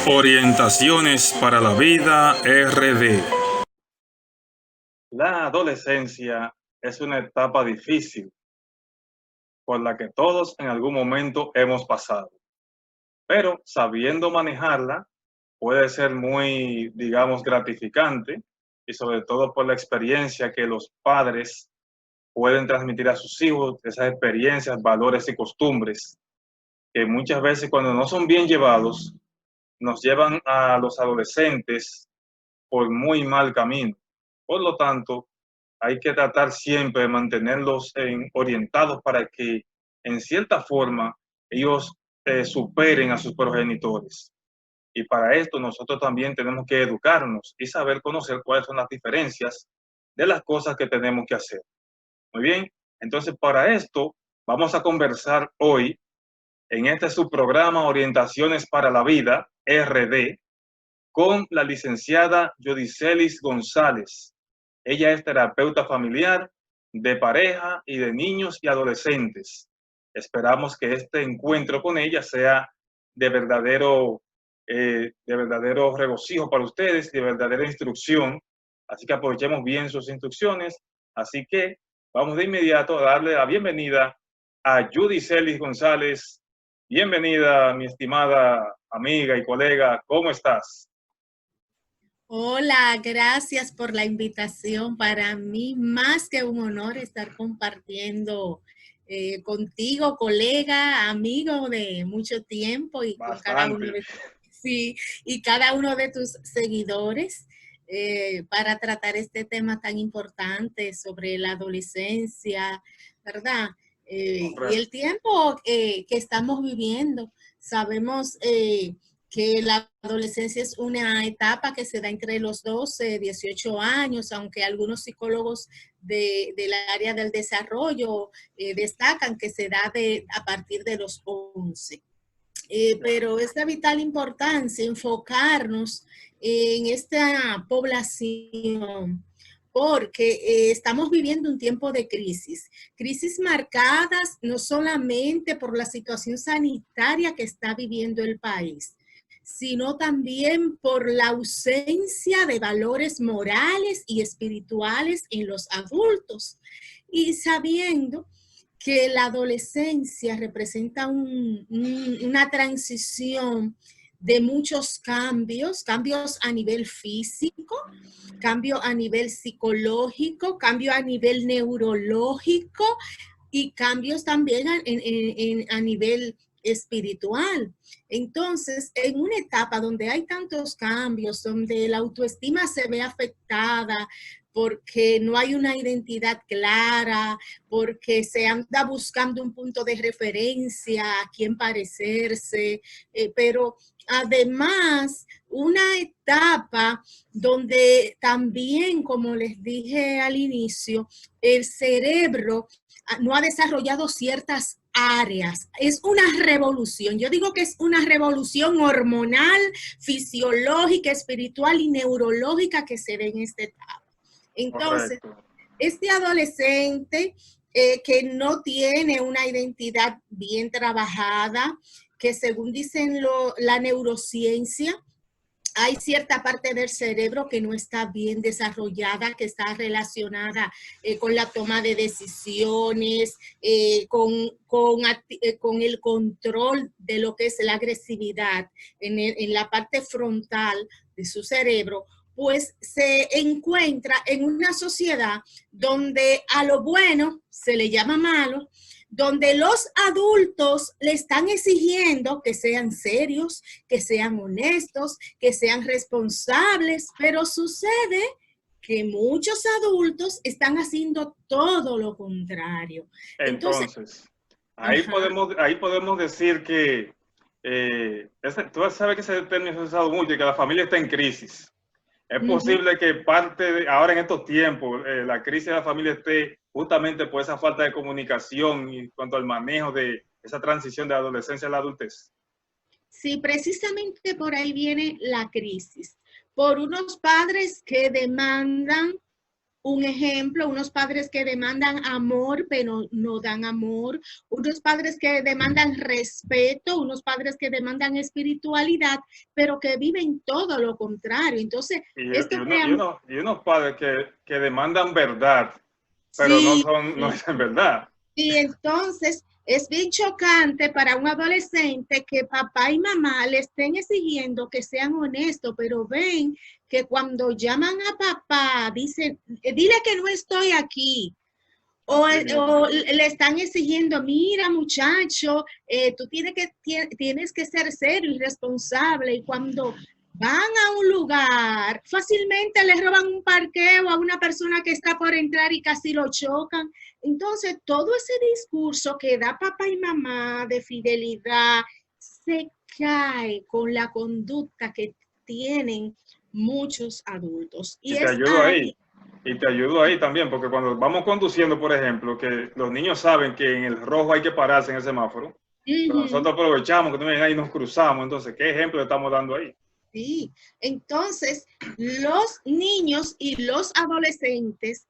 Orientaciones para la vida RD. La adolescencia es una etapa difícil por la que todos en algún momento hemos pasado, pero sabiendo manejarla puede ser muy, digamos, gratificante y sobre todo por la experiencia que los padres pueden transmitir a sus hijos, esas experiencias, valores y costumbres que muchas veces cuando no son bien llevados nos llevan a los adolescentes por muy mal camino. Por lo tanto, hay que tratar siempre de mantenerlos orientados para que, en cierta forma, ellos superen a sus progenitores. Y para esto nosotros también tenemos que educarnos y saber conocer cuáles son las diferencias de las cosas que tenemos que hacer. Muy bien, entonces para esto vamos a conversar hoy en este subprograma Orientaciones para la Vida, RD, con la licenciada Yodicelis González. Ella es terapeuta familiar, de pareja y de niños y adolescentes. Esperamos que este encuentro con ella sea de verdadero regocijo para ustedes, de verdadera instrucción. Así que aprovechemos bien sus instrucciones. Así que vamos de inmediato a darle la bienvenida a Yodicelis González. Bienvenida, mi estimada amiga y colega. ¿Cómo estás? Hola, gracias por la invitación. Para mí, más que un honor estar compartiendo contigo, colega, amigo de mucho tiempo y Bastante. con cada uno de, sí, y cada uno de tus seguidores para tratar este tema tan importante sobre la adolescencia, ¿verdad? Y el tiempo que estamos viviendo. Sabemos que la adolescencia es una etapa que se da entre los 12 y 18 años, aunque algunos psicólogos del área del desarrollo destacan que se da a partir de los 11. Pero es de vital importancia enfocarnos en esta población porque estamos viviendo un tiempo de crisis marcadas no solamente por la situación sanitaria que está viviendo el país, sino también por la ausencia de valores morales y espirituales en los adultos. Y sabiendo que la adolescencia representa una transición de muchos cambios a nivel físico, cambio a nivel psicológico, cambio a nivel neurológico y cambios también a nivel espiritual. Entonces, en una etapa donde hay tantos cambios, donde la autoestima se ve afectada, porque no hay una identidad clara, porque se anda buscando un punto de referencia a quién parecerse, pero además una etapa donde también, como les dije al inicio, el cerebro no ha desarrollado ciertas áreas. Es una revolución. Yo digo que es una revolución hormonal, fisiológica, espiritual y neurológica que se ve en esta etapa. Entonces, este adolescente que no tiene una identidad bien trabajada, que según dicen la neurociencia, hay cierta parte del cerebro que no está bien desarrollada, que está relacionada con la toma de decisiones, con el control de lo que es la agresividad en la parte frontal de su cerebro, pues se encuentra en una sociedad donde a lo bueno se le llama malo, donde los adultos le están exigiendo que sean serios, que sean honestos, que sean responsables, pero sucede que muchos adultos están haciendo todo lo contrario. Entonces ahí podemos decir que tú sabes que ese término se ha usado mucho y que la familia está en crisis. Es posible que ahora en estos tiempos, la crisis de la familia esté justamente por esa falta de comunicación en cuanto al manejo de esa transición de la adolescencia a la adultez. Sí, precisamente por ahí viene la crisis. Por unos padres que demandan un ejemplo, unos padres que demandan amor, pero no dan amor, unos padres que demandan respeto, unos padres que demandan espiritualidad, pero que viven todo lo contrario. Entonces, esto crea... Y unos padres que demandan verdad, pero Sí, no sí. dicen verdad. Y entonces es bien chocante para un adolescente que papá y mamá le estén exigiendo que sean honestos, pero ven que cuando llaman a papá, dicen, dile que no estoy aquí. Así mismo. O le están exigiendo, mira muchacho, tú tienes que ser serio y responsable. Y cuando van a un lugar, fácilmente le roban un parqueo a una persona que está por entrar y casi lo chocan. Entonces, todo ese discurso que da papá y mamá de fidelidad se cae con la conducta que tienen muchos adultos. Y Y te es ayudo ahí. ahí. Y te ayudo ahí también, porque cuando vamos conduciendo, por ejemplo, que los niños saben que en el rojo hay que pararse en el semáforo, pero Ujú. nosotros aprovechamos que no vienen ahí y nos cruzamos. Entonces, ¿qué ejemplo le estamos dando ahí? Sí, entonces los niños y los adolescentes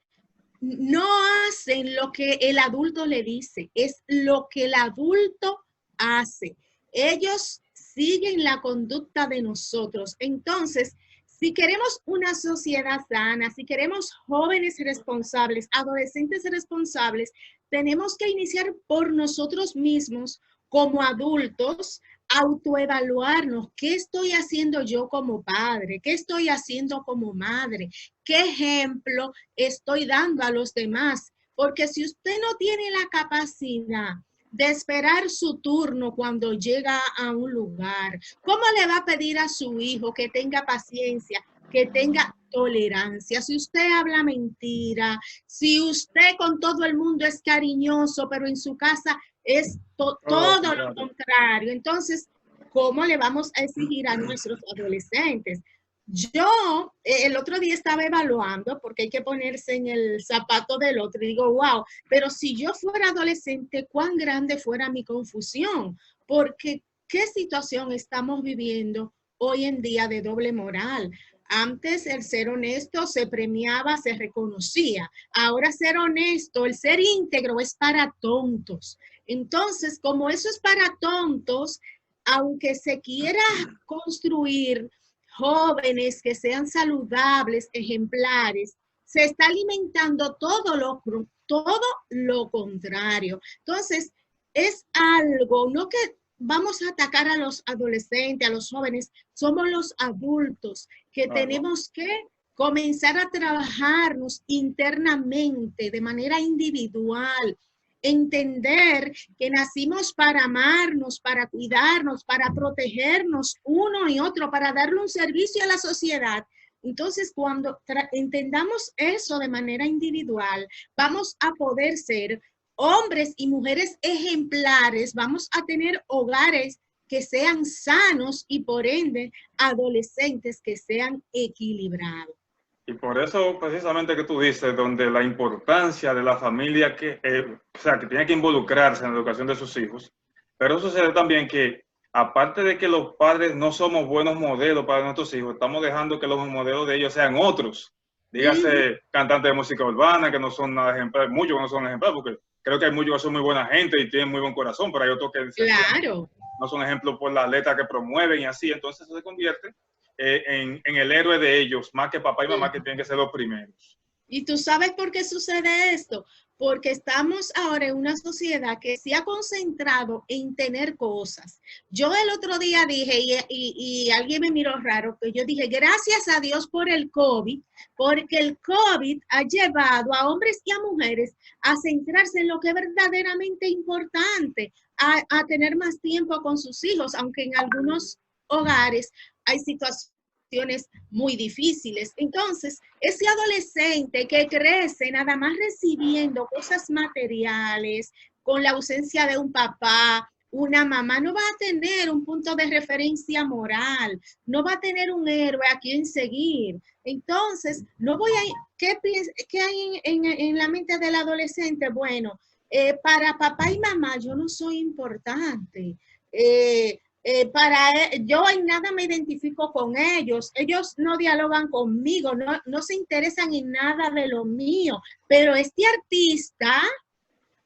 no hacen lo que el adulto le dice, es lo que el adulto hace. Ellos siguen la conducta de nosotros. Entonces, si queremos una sociedad sana, si queremos jóvenes responsables, adolescentes responsables, tenemos que iniciar por nosotros mismos como adultos, autoevaluarnos. ¿Qué estoy haciendo yo como padre? ¿Qué estoy haciendo como madre? ¿Qué ejemplo estoy dando a los demás? Porque si usted no tiene la capacidad de esperar su turno cuando llega a un lugar, ¿cómo le va a pedir a su hijo que tenga paciencia, que tenga tolerancia? Si usted habla mentira, si usted con todo el mundo es cariñoso, pero en su casa es Todo lo todo lo contrario. contrario. Entonces, ¿cómo le vamos a exigir a nuestros adolescentes? Yo el otro día estaba evaluando, porque hay que ponerse en el zapato del otro, y digo, wow, pero si yo fuera adolescente, ¿cuán grande fuera mi confusión? Porque ¿qué situación estamos viviendo hoy en día de doble moral? Antes el ser honesto se premiaba, se reconocía. Ahora ser honesto, el ser íntegro es para tontos. Entonces, como eso es para tontos, aunque se quiera construir jóvenes que sean saludables, ejemplares, se está alimentando todo lo contrario. Entonces, es algo, no que vamos a atacar a los adolescentes, a los jóvenes, somos los adultos que Claro. tenemos que comenzar a trabajarnos internamente de manera individual, entender que nacimos para amarnos, para cuidarnos, para protegernos uno y otro, para darle un servicio a la sociedad. Entonces, cuando entendamos eso de manera individual, vamos a poder ser hombres y mujeres ejemplares, vamos a tener hogares que sean sanos y por ende adolescentes que sean equilibrados. Y por eso, precisamente que tú dices, donde la importancia de la familia o sea, que tiene que involucrarse en la educación de sus hijos, pero sucede también que, aparte de que los padres no somos buenos modelos para nuestros hijos, estamos dejando que los modelos de ellos sean otros. Mm, Dígase cantantes de música urbana, que no son nada ejemplares, muchos que no son ejemplares, porque creo que hay muchos que son muy buena gente y tienen muy buen corazón, pero hay otros que sencillamente claro. no son ejemplos por la letra que promueven y así, entonces eso se convierte en el héroe de ellos, más que papá y mamá, que tienen que ser los primeros. ¿Y tú sabes por qué sucede esto? Porque estamos ahora en una sociedad que se ha concentrado en tener cosas. Yo el otro día dije, y alguien me miró raro, que yo dije, gracias a Dios por el COVID, porque el COVID ha llevado a hombres y a mujeres a centrarse en lo que es verdaderamente importante, a tener más tiempo con sus hijos, aunque en algunos hogares hay situaciones muy difíciles. Entonces, ese adolescente que crece nada más recibiendo cosas materiales, con la ausencia de un papá, una mamá, no va a tener un punto de referencia moral, no va a tener un héroe a quien seguir. Entonces, no voy a, ¿qué hay en la mente del adolescente? Bueno, para papá y mamá yo no soy importante. Yo en nada me identifico con ellos no dialogan conmigo, no se interesan en nada de lo mío, pero este artista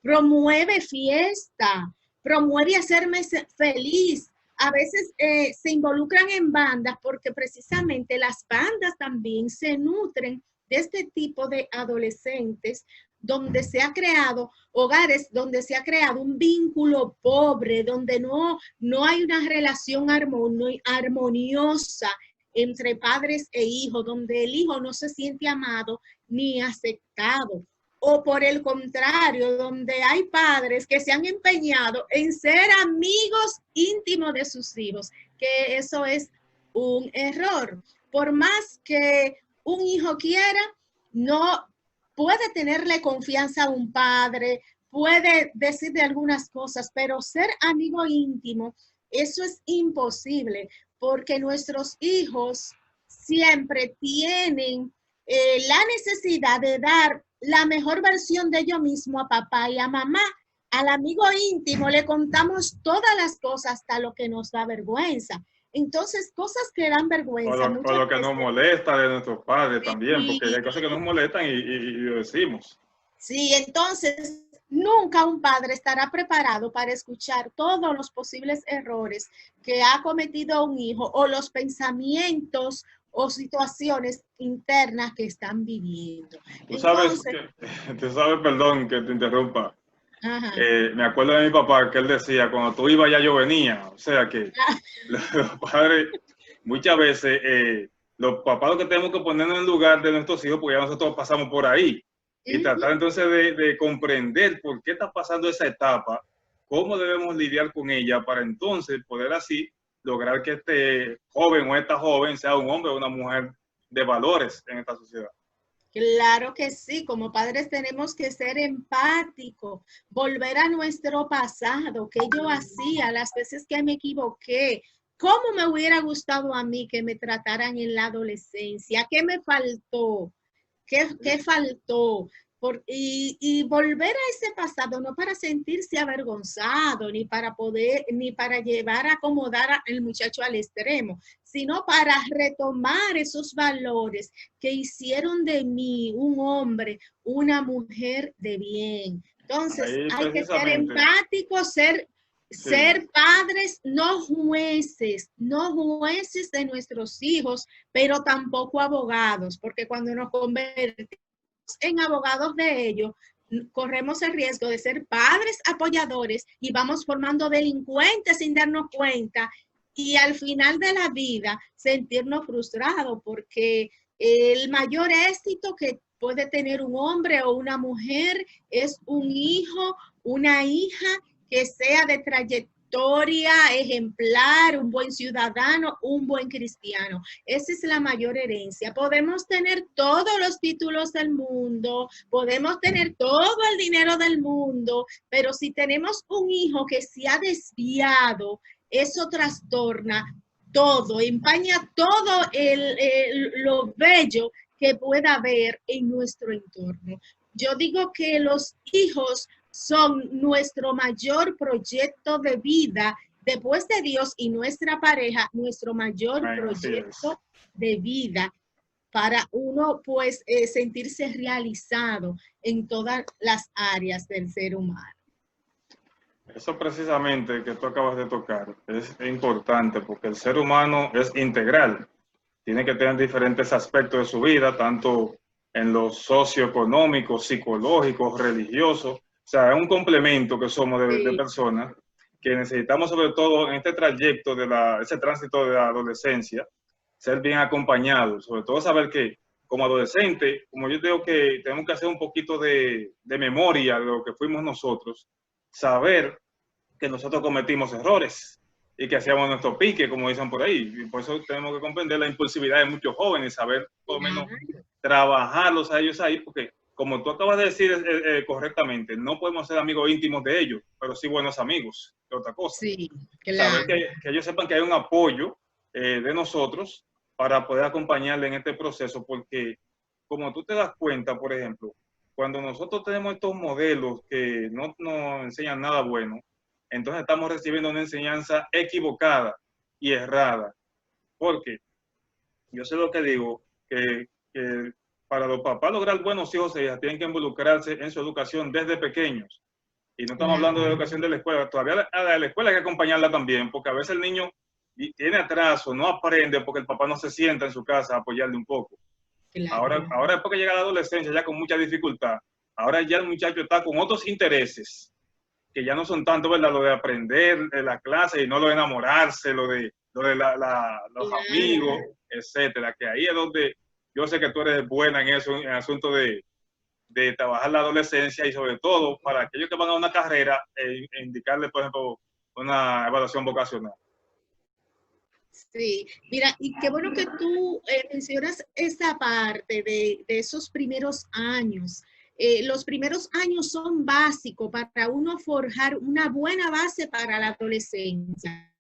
promueve fiesta, promueve hacerme feliz. A veces se involucran en bandas porque precisamente las bandas también se nutren de este tipo de adolescentes donde se ha creado hogares, donde se ha creado un vínculo pobre, donde no hay una relación armoniosa entre padres e hijos, donde el hijo no se siente amado ni aceptado. O por el contrario, donde hay padres que se han empeñado en ser amigos íntimos de sus hijos, que eso es un error. Por más que un hijo quiera, no puede tenerle confianza a un padre, puede decirle algunas cosas, pero ser amigo íntimo, eso es imposible, porque nuestros hijos siempre tienen la necesidad de dar la mejor versión de ellos mismos a papá y a mamá. Al amigo íntimo le contamos todas las cosas hasta lo que nos da vergüenza. Entonces, cosas que dan vergüenza. O lo que nos molesta de nuestros padres también, Sí. porque hay cosas que nos molestan y lo decimos. Sí, entonces nunca un padre estará preparado para escuchar todos los posibles errores que ha cometido un hijo o los pensamientos o situaciones internas que están viviendo. Tú sabes, perdón que te interrumpa. Me acuerdo de mi papá que él decía, cuando tú ibas ya yo venía. O sea que los padres, muchas veces, los papás lo que tenemos que ponernos en el lugar de nuestros hijos, porque ya nosotros pasamos por ahí. Y tratar entonces de comprender por qué está pasando esa etapa, cómo debemos lidiar con ella para entonces poder así lograr que este joven o esta joven sea un hombre o una mujer de valores en esta sociedad. Claro que sí, como padres tenemos que ser empáticos, volver a nuestro pasado, qué yo hacía, las veces que me equivoqué, cómo me hubiera gustado a mí que me trataran en la adolescencia, qué me faltó, qué faltó. Y volver a ese pasado, no para sentirse avergonzado, ni para llevar a acomodar al muchacho al extremo, sino para retomar esos valores que hicieron de mí un hombre, una mujer de bien. Entonces, hay que ser empáticos, ser padres, no jueces de nuestros hijos, pero tampoco abogados, porque cuando nos convertimos en abogados de ellos, corremos el riesgo de ser padres apoyadores y vamos formando delincuentes sin darnos cuenta y al final de la vida sentirnos frustrados porque el mayor éxito que puede tener un hombre o una mujer es un hijo, una hija que sea de trayectoria ejemplar, un buen ciudadano, un buen cristiano. Esa es la mayor herencia. Podemos tener todos los títulos del mundo, podemos tener todo el dinero del mundo, pero si tenemos un hijo que se ha desviado, eso trastorna todo, empaña todo lo bello que pueda haber en nuestro entorno. Yo digo que los hijos son nuestro mayor proyecto de vida después de Dios y nuestra pareja, nuestro mayor proyecto de vida para uno pues sentirse realizado en todas las áreas del ser humano. Eso precisamente que tú acabas de tocar es importante porque el ser humano es integral. Tiene que tener diferentes aspectos de su vida, tanto en lo socioeconómico, psicológico, religioso. O sea, es un complemento que somos de personas que necesitamos, sobre todo en este trayecto ese tránsito de la adolescencia, ser bien acompañados. Sobre todo saber que como adolescente, como yo digo que tenemos que hacer un poquito de memoria de lo que fuimos nosotros, saber que nosotros cometimos errores y que hacíamos nuestro pique, como dicen por ahí. Y por eso tenemos que comprender la impulsividad de muchos jóvenes, saber por lo menos trabajarlos a ellos ahí, porque como tú acabas de decir correctamente, no podemos ser amigos íntimos de ellos, pero sí buenos amigos, de otra cosa. Sí, claro. Saber que ellos sepan que hay un apoyo de nosotros para poder acompañarle en este proceso, porque como tú te das cuenta, por ejemplo, cuando nosotros tenemos estos modelos que no nos enseñan nada bueno, entonces estamos recibiendo una enseñanza equivocada y errada. Porque yo sé lo que digo, que para los papás lograr buenos hijos, ellas tienen que involucrarse en su educación desde pequeños. Y no estamos hablando de educación de la escuela, todavía a la escuela hay que acompañarla también, porque a veces el niño tiene atraso, no aprende porque el papá no se sienta en su casa a apoyarle un poco. Claro. Ahora después que llega la adolescencia, ya con mucha dificultad, ahora ya el muchacho está con otros intereses, que ya no son tanto, ¿verdad?, lo de aprender de la clase y no lo de enamorarse, lo de los amigos, etcétera, que ahí es donde yo sé que tú eres buena en eso, en el asunto de trabajar la adolescencia y sobre todo para aquellos que van a una carrera, indicarles, por ejemplo, una evaluación vocacional. Sí, mira, y qué bueno que tú mencionas esa parte de esos primeros años. Los primeros años son básicos para uno forjar una buena base para la adolescencia.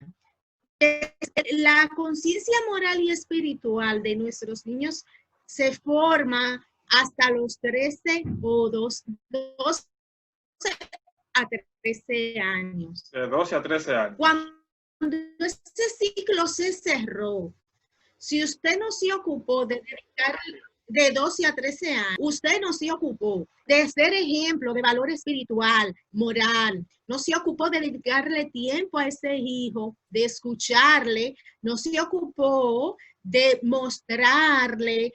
La conciencia moral y espiritual de nuestros niños se forma hasta los 13 o 12 a 13 años. De 12 a 13 años. Cuando este ciclo se cerró, si usted no se ocupó de dedicar de 12 a 13 años, usted no se ocupó de ser ejemplo de valor espiritual, moral, no se ocupó de dedicarle tiempo a ese hijo, de escucharle, no se ocupó de mostrarle,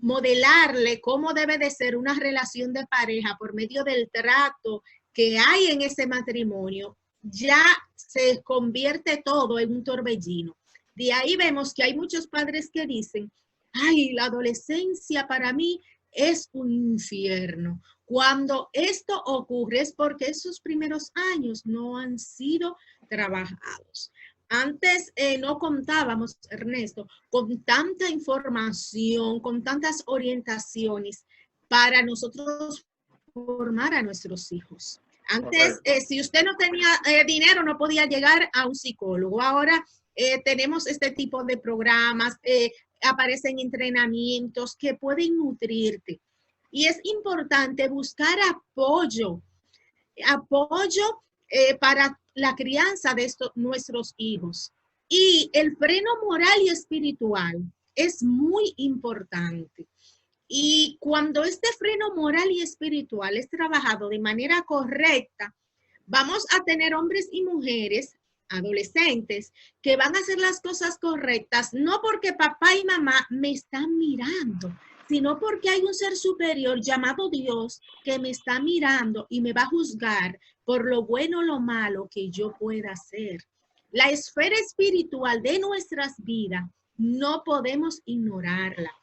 modelarle cómo debe de ser una relación de pareja por medio del trato que hay en ese matrimonio, ya se convierte todo en un torbellino. De ahí vemos que hay muchos padres que dicen, ay, la adolescencia para mí es un infierno. Cuando esto ocurre es porque esos primeros años no han sido trabajados. Antes no contábamos, Ernesto, con tanta información, con tantas orientaciones para nosotros formar a nuestros hijos. Antes, si usted no tenía dinero, no podía llegar a un psicólogo. Ahora tenemos este tipo de programas, aparecen entrenamientos que pueden nutrirte. Y es importante buscar apoyo para la crianza de nuestros hijos. Y el freno moral y espiritual es muy importante. Y cuando este freno moral y espiritual es trabajado de manera correcta, vamos a tener hombres y mujeres, adolescentes, que van a hacer las cosas correctas, no porque papá y mamá me están mirando, sino porque hay un ser superior llamado Dios que me está mirando y me va a juzgar por lo bueno o lo malo que yo pueda hacer. La esfera espiritual de nuestras vidas no podemos ignorarla.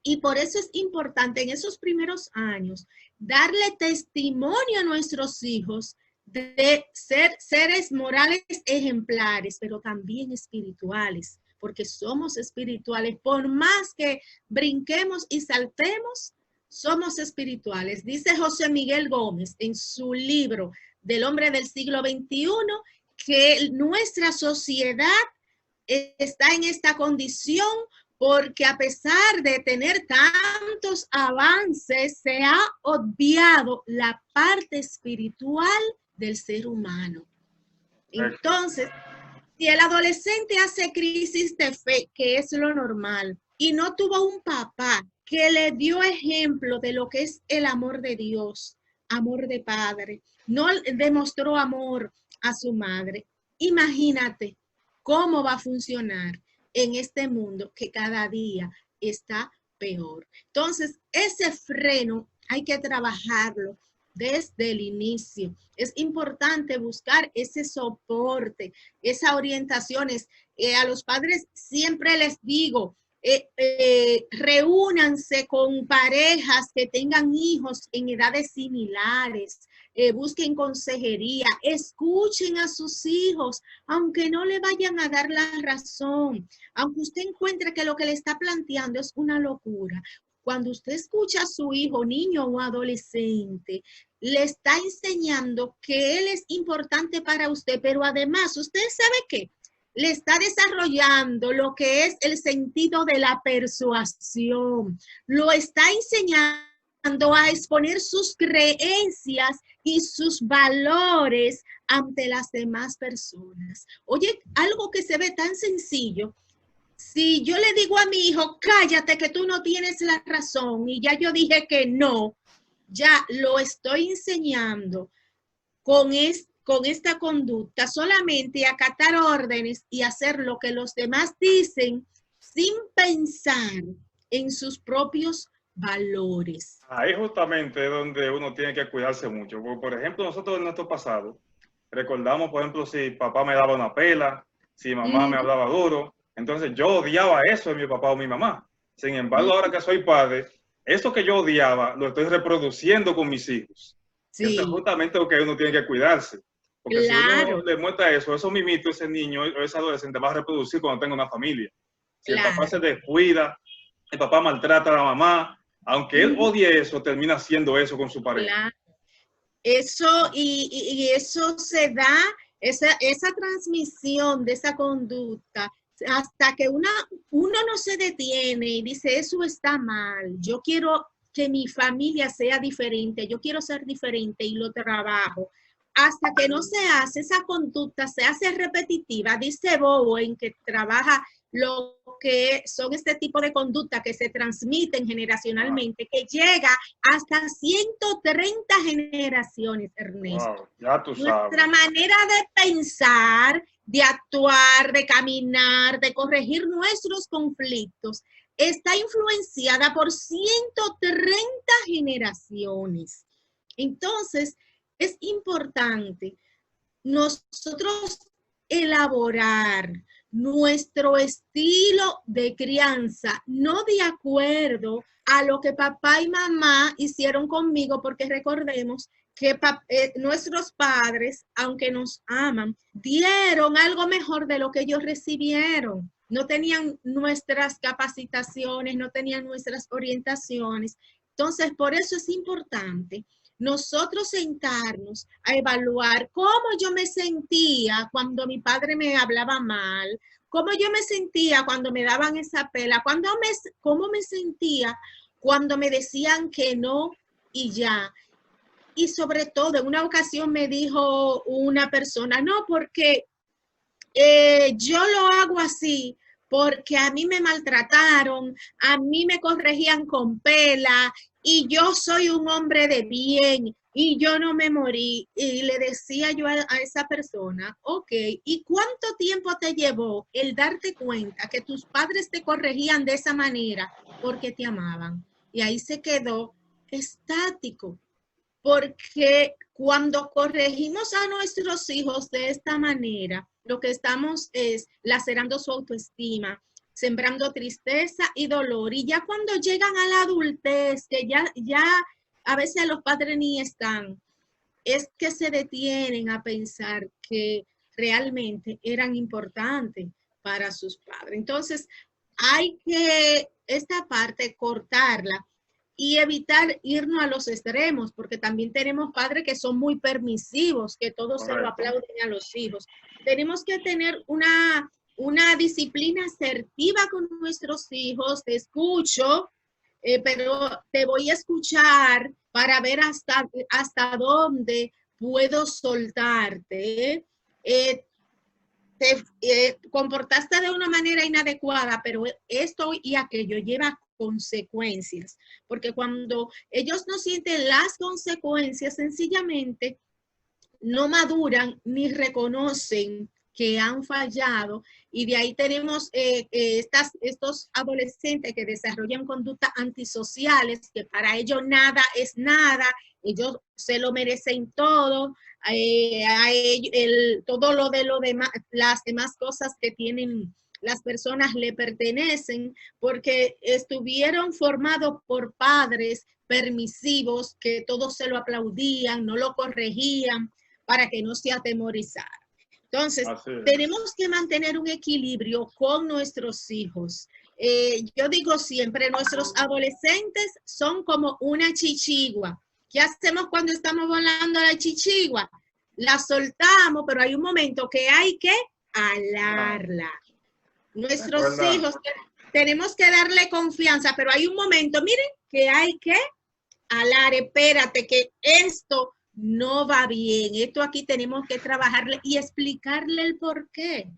Y por eso es importante en esos primeros años darle testimonio a nuestros hijos de ser seres morales ejemplares, pero también espirituales, porque somos espirituales. Por más que brinquemos y saltemos, somos espirituales. Dice José Miguel Gómez en su libro del hombre del siglo XXI que nuestra sociedad está en esta condición porque a pesar de tener tantos avances, se ha obviado la parte espiritual del ser humano. Entonces, si el adolescente hace crisis de fe, que es lo normal, y no tuvo un papá que le dio ejemplo de lo que es el amor de Dios, amor de padre, no demostró amor a su madre, imagínate cómo va a funcionar en este mundo que cada día está peor. Entonces, ese freno hay que trabajarlo desde el inicio. Es importante buscar ese soporte, esas orientaciones. A los padres siempre les digo, reúnanse con parejas que tengan hijos en edades similares, busquen consejería, escuchen a sus hijos, aunque no le vayan a dar la razón, aunque usted encuentre que lo que le está planteando es una locura. Cuando usted escucha a su hijo, niño o adolescente, le está enseñando que él es importante para usted, pero además, ¿usted sabe qué? Le está desarrollando lo que es el sentido de la persuasión. Lo está enseñando a exponer sus creencias y sus valores ante las demás personas. Oye, algo que se ve tan sencillo. Si yo le digo a mi hijo, cállate que tú no tienes la razón, y ya yo dije que no, ya lo estoy enseñando con esta conducta, solamente acatar órdenes y hacer lo que los demás dicen sin pensar en sus propios valores. Ahí justamente es donde uno tiene que cuidarse mucho. Por ejemplo, nosotros en nuestro pasado recordamos, por ejemplo, si papá me daba una pela, si mamá me hablaba duro, entonces yo odiaba eso de mi papá o mi mamá. Sin embargo, ahora que soy padre, eso que yo odiaba lo estoy reproduciendo con mis hijos. Sí. Eso es justamente lo que uno tiene que cuidarse. Porque claro, si uno le muestra eso mimito, ese niño o ese adolescente va a reproducir cuando tenga una familia. Si claro, el papá se descuida, el papá maltrata a la mamá, aunque él odie eso, termina haciendo eso con su pareja. Claro. Eso, y eso se da, esa transmisión de esa conducta, hasta que uno no se detiene y dice, eso está mal, yo quiero que mi familia sea diferente, yo quiero ser diferente y lo trabajo. Hasta que no se hace esa conducta, se hace repetitiva, dice Bowen, que trabaja lo que son este tipo de conducta que se transmiten generacionalmente, que llega hasta 130 generaciones, Ernesto. Wow, ya tú sabes. Nuestra manera de pensar, de actuar, de caminar, de corregir nuestros conflictos, está influenciada por 130 generaciones. Entonces, es importante nosotros elaborar nuestro estilo de crianza, no de acuerdo a lo que papá y mamá hicieron conmigo, porque recordemos que nuestros padres, aunque nos aman, dieron algo mejor de lo que ellos recibieron. No tenían nuestras capacitaciones, no tenían nuestras orientaciones. Entonces, por eso es importante nosotros sentarnos a evaluar cómo yo me sentía cuando mi padre me hablaba mal, cómo yo me sentía cuando me daban esa pela, cómo me sentía cuando me decían que no y ya. Y sobre todo, en una ocasión me dijo una persona, no, porque yo lo hago así, porque a mí me maltrataron, a mí me corregían con pela, y yo soy un hombre de bien, y yo no me morí. Y le decía yo a esa persona, ok, ¿y cuánto tiempo te llevó el darte cuenta que tus padres te corregían de esa manera porque te amaban? Y ahí se quedó estático, porque cuando corregimos a nuestros hijos de esta manera, lo que estamos es lacerando su autoestima, sembrando tristeza y dolor. Y ya cuando llegan a la adultez, que ya a veces los padres ni están, es que se detienen a pensar que realmente eran importantes para sus padres. Entonces, hay que esta parte cortarla y evitar irnos a los extremos, porque también tenemos padres que son muy permisivos, que todos se lo aplauden a los hijos. Tenemos que tener una disciplina asertiva con nuestros hijos. Te escucho, pero te voy a escuchar para ver hasta dónde puedo soltarte. Te comportaste de una manera inadecuada, pero esto y aquello lleva consecuencias, porque cuando ellos no sienten las consecuencias, sencillamente no maduran ni reconocen que han fallado, y de ahí tenemos estos adolescentes que desarrollan conductas antisociales, que para ellos nada es nada, ellos se lo merecen todo, todo lo demás, las demás cosas que tienen las personas le pertenecen, porque estuvieron formados por padres permisivos que todos se lo aplaudían, no lo corregían para que no se atemorizara. Entonces, tenemos que mantener un equilibrio con nuestros hijos. Yo digo siempre, nuestros adolescentes son como una chichigua. ¿Qué hacemos cuando estamos volando la chichigua? La soltamos, pero hay un momento que hay que alarla. Nuestros hijos tenemos que darle confianza, pero hay un momento, miren, que hay que Alar, espérate, que esto no va bien, esto aquí tenemos que trabajarle y explicarle el por qué.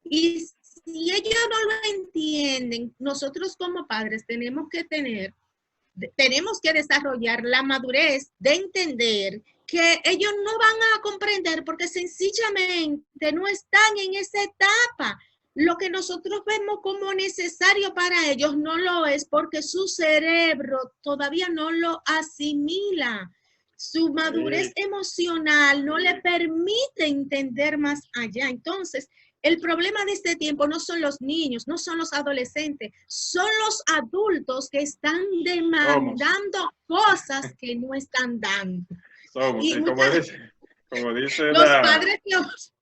Y si ellos no lo entienden, nosotros como padres tenemos que desarrollar la madurez de entender que ellos no van a comprender porque sencillamente no están en esa etapa. Lo que nosotros vemos como necesario para ellos no lo es porque su cerebro todavía no lo asimila. Su madurez emocional no le permite entender más allá. Entonces, el problema de este tiempo no son los niños, no son los adolescentes, son los adultos que están demandando cosas que no están dando. Y como dice los padres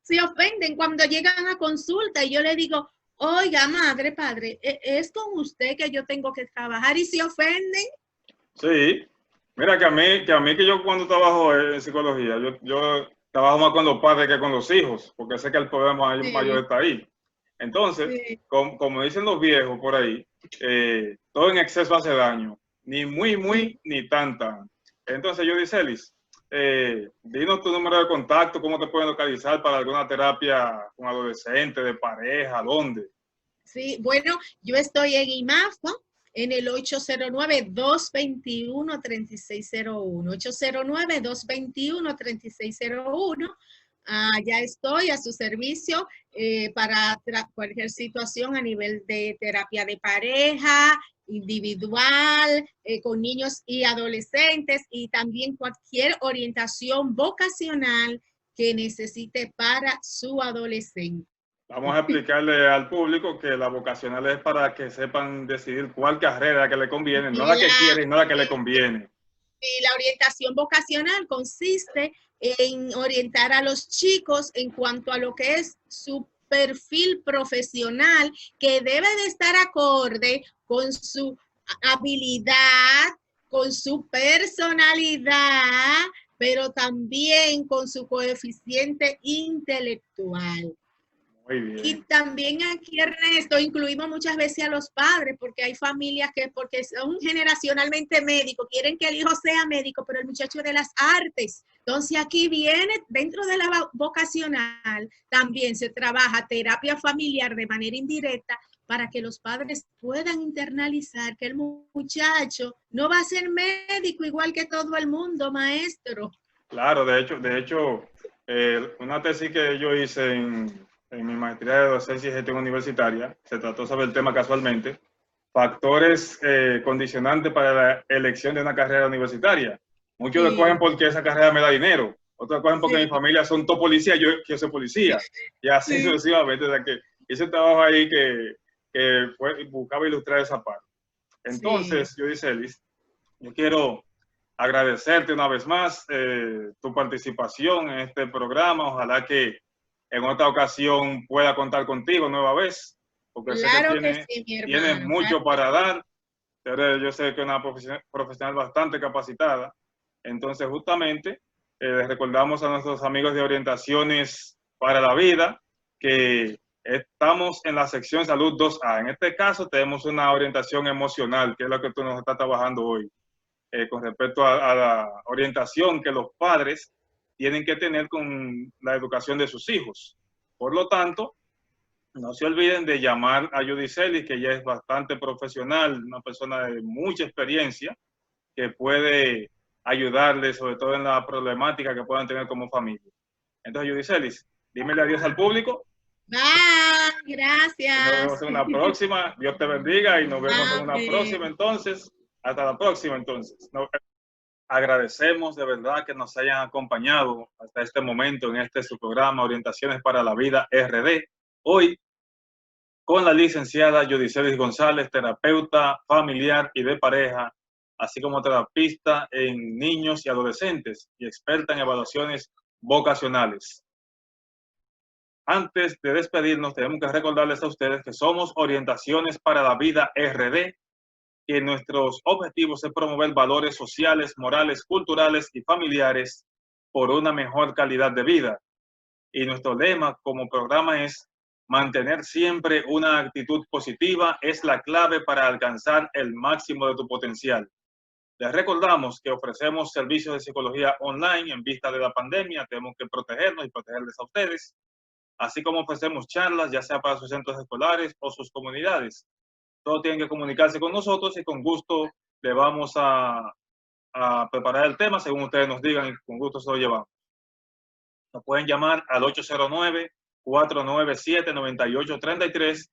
se ofenden cuando llegan a consulta y yo le digo, oiga, madre, padre, es con usted que yo tengo que trabajar y se ofenden. Sí, mira que yo cuando trabajo en psicología, yo trabajo más con los padres que con los hijos, porque sé que el problema mayor está ahí. Entonces, como dicen los viejos por ahí, todo en exceso hace daño, ni muy, ni tanta. Entonces, Yudicelis, dinos tu número de contacto, cómo te pueden localizar para alguna terapia con adolescentes, de pareja, ¿dónde? Sí, bueno, yo estoy en IMAFA, en el 809-221-3601, 809-221-3601. Ya estoy a su servicio para cualquier situación a nivel de terapia de pareja, individual, con niños y adolescentes, y también cualquier orientación vocacional que necesite para su adolescente. Vamos a explicarle al público que la vocacional es para que sepan decidir cuál carrera que le conviene, no la que quieren, no la que le conviene. Y la orientación vocacional consiste en orientar a los chicos en cuanto a lo que es su perfil profesional, que debe de estar acorde con su habilidad, con su personalidad, pero también con su coeficiente intelectual. Muy bien. Y también aquí, Ernesto, incluimos muchas veces a los padres, porque hay familias que, porque son generacionalmente médicos, quieren que el hijo sea médico, pero el muchacho de las artes. Entonces aquí viene, dentro de la vocacional, también se trabaja terapia familiar de manera indirecta para que los padres puedan internalizar que el muchacho no va a ser médico igual que todo el mundo, maestro. Claro, de hecho, una tesis que yo hice en mi maestría de docencia y gestión universitaria, se trató sobre el tema casualmente, factores condicionantes para la elección de una carrera universitaria. Muchos lo cogen porque esa carrera me da dinero, otros lo cogen porque mi familia son todos policías, yo soy policía, y así sucesivamente. O sea, que hice un trabajo ahí que buscaba ilustrar esa parte. Entonces, Yudicelis, yo quiero agradecerte una vez más tu participación en este programa. Ojalá que en otra ocasión pueda contar contigo nueva vez, porque claro sé que tienes mucho para dar. Yo sé que es una profesional bastante capacitada. Entonces, justamente, recordamos a nuestros amigos de Orientaciones para la Vida que estamos en la sección Salud 2A. En este caso, tenemos una orientación emocional, que es lo que tú nos estás trabajando hoy, con respecto a la orientación que los padres tienen que tener con la educación de sus hijos. Por lo tanto, no se olviden de llamar a Yudicelis, que ya es bastante profesional, una persona de mucha experiencia, que puede ayudarles, sobre todo en la problemática que puedan tener como familia. Entonces, Yudicelis, dímele adiós al público. Bye, gracias. Nos vemos en una próxima. Dios te bendiga y nos vemos en una próxima entonces. Hasta la próxima entonces. Agradecemos de verdad que nos hayan acompañado hasta este momento en su programa Orientaciones para la Vida RD. Hoy con la licenciada Yudicelis González, terapeuta familiar y de pareja, así como terapista en niños y adolescentes y experta en evaluaciones vocacionales. Antes de despedirnos, tenemos que recordarles a ustedes que somos Orientaciones para la Vida RD, que nuestros objetivos es promover valores sociales, morales, culturales y familiares por una mejor calidad de vida. Y nuestro lema como programa es: mantener siempre una actitud positiva es la clave para alcanzar el máximo de tu potencial. Les recordamos que ofrecemos servicios de psicología online en vista de la pandemia. Tenemos que protegernos y protegerles a ustedes, así como ofrecemos charlas, ya sea para sus centros escolares o sus comunidades. Todos tienen que comunicarse con nosotros y con gusto le vamos a preparar el tema según ustedes nos digan y con gusto se lo llevamos. Nos pueden llamar al 809-497-9833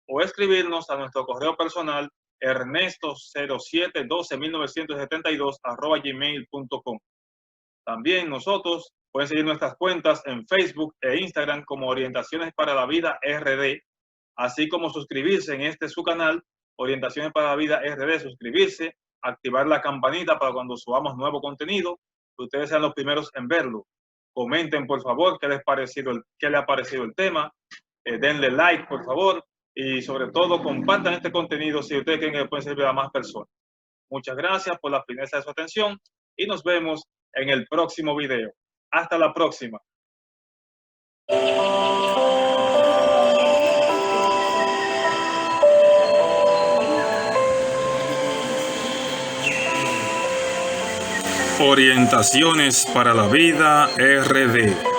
o escribirnos a nuestro correo personal ernesto07121972@gmail.com. También nosotros pueden seguir nuestras cuentas en Facebook e Instagram como Orientaciones para la Vida RD, así como suscribirse en su canal, Orientaciones para la Vida RD, suscribirse, activar la campanita para cuando subamos nuevo contenido, que ustedes sean los primeros en verlo. Comenten, por favor, qué les ha parecido el tema, denle like, por favor, y sobre todo compartan este contenido si ustedes creen que puede servir a más personas. Muchas gracias por la fineza de su atención y nos vemos en el próximo video. Hasta la próxima. Orientaciones para la Vida RD.